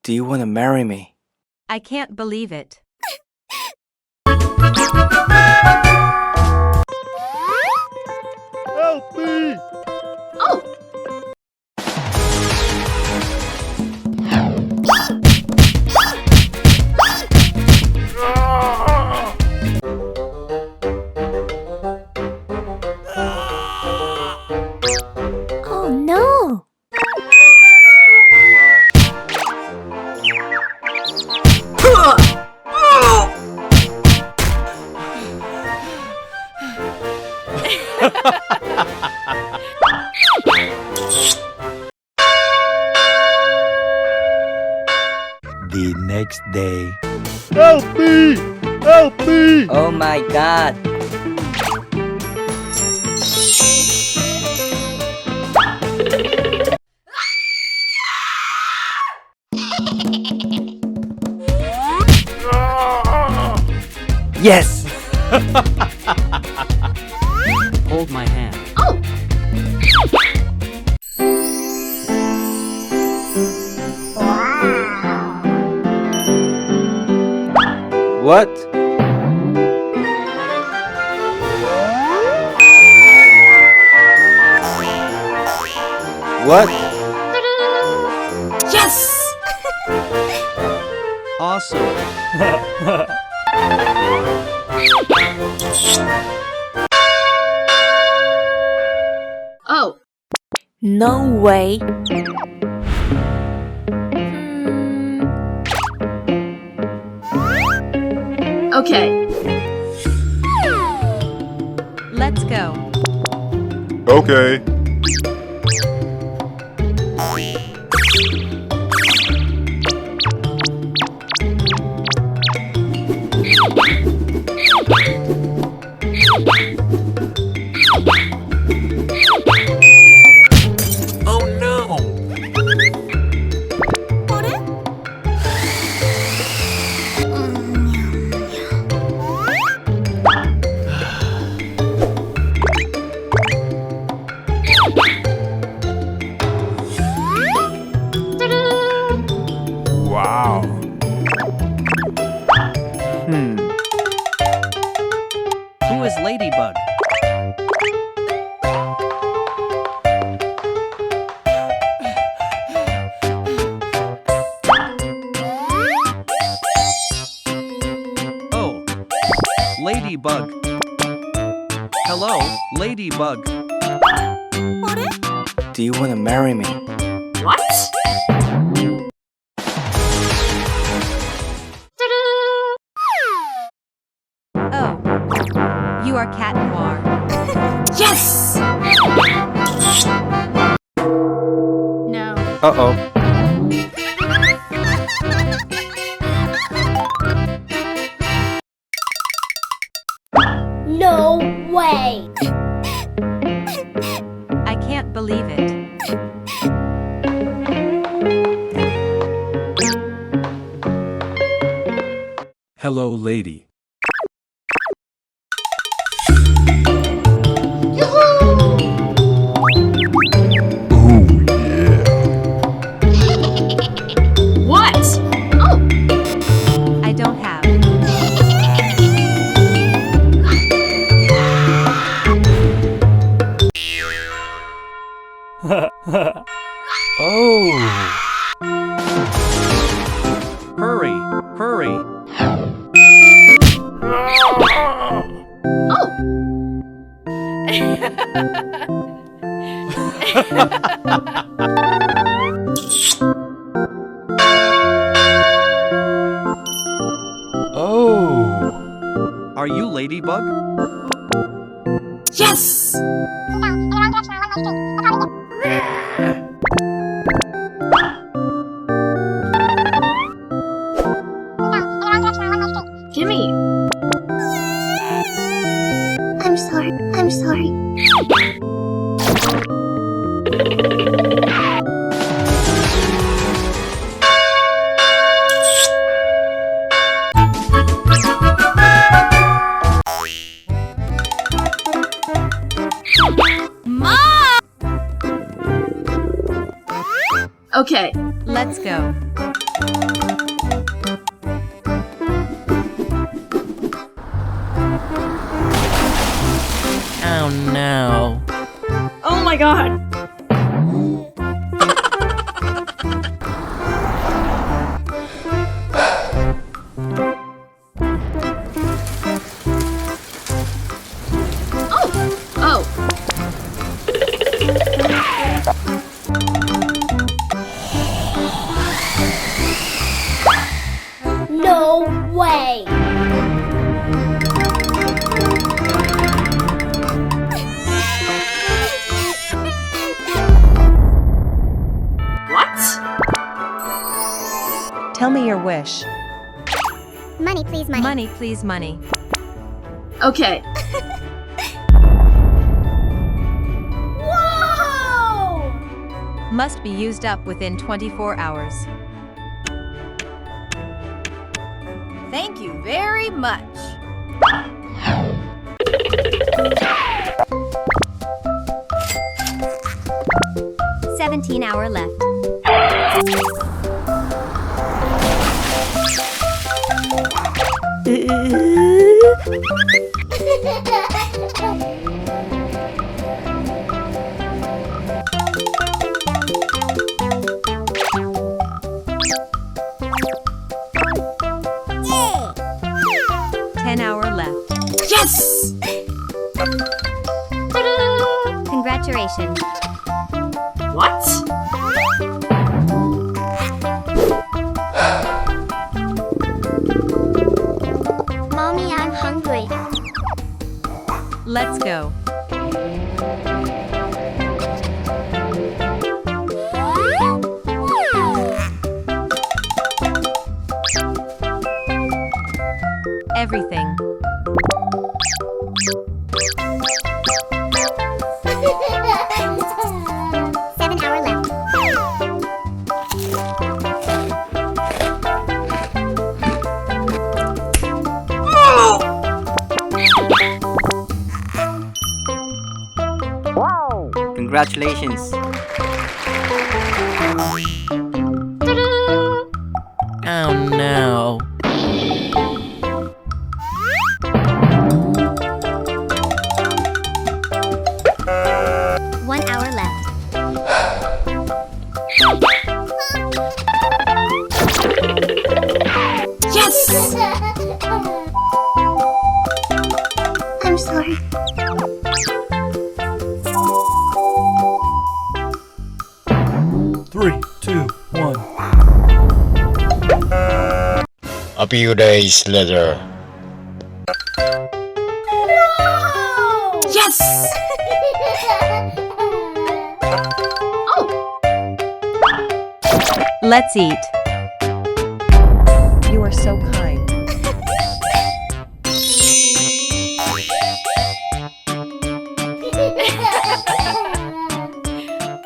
Do you want to marry me? I can't believe it. Help me! Oh! Oh no! The next day. Help me! Help me! Oh my God! Yes! Hold my hand. Oh! What? What? Yes! Awesome! Oh! No way! Okay. Let's go. Okay. Oh no! Wow. Who is Ladybug? Oh, Ladybug. Hello, Ladybug. Do you want to marry me? What? Oh, you are Cat Noir. Yes! No. Uh-oh. No way! I can't believe it. Hello, lady. Oh yeah. What? Oh! I don't have. Oh! Hurry, hurry. Oh! Oh! Are you Ladybug? Yes! Gimme! I'm sorry. I'm sorry. Okay. Let's go. my god. Oh. No way. What? Tell me your wish. Money, please, money. Money, please, money. Okay. Whoa! Must be used up within 24 hours. Thank you very much. $17 left. Yeah. 10-hour left. Yes! Congratulations. What? Mommy, I'm hungry. Let's go. Everything. $7 left. Congratulations. Oh no. $1 left. Yes! I'm sorry. Three, two, one. A few days later. Yes! Oh! Let's eat. You are so kind.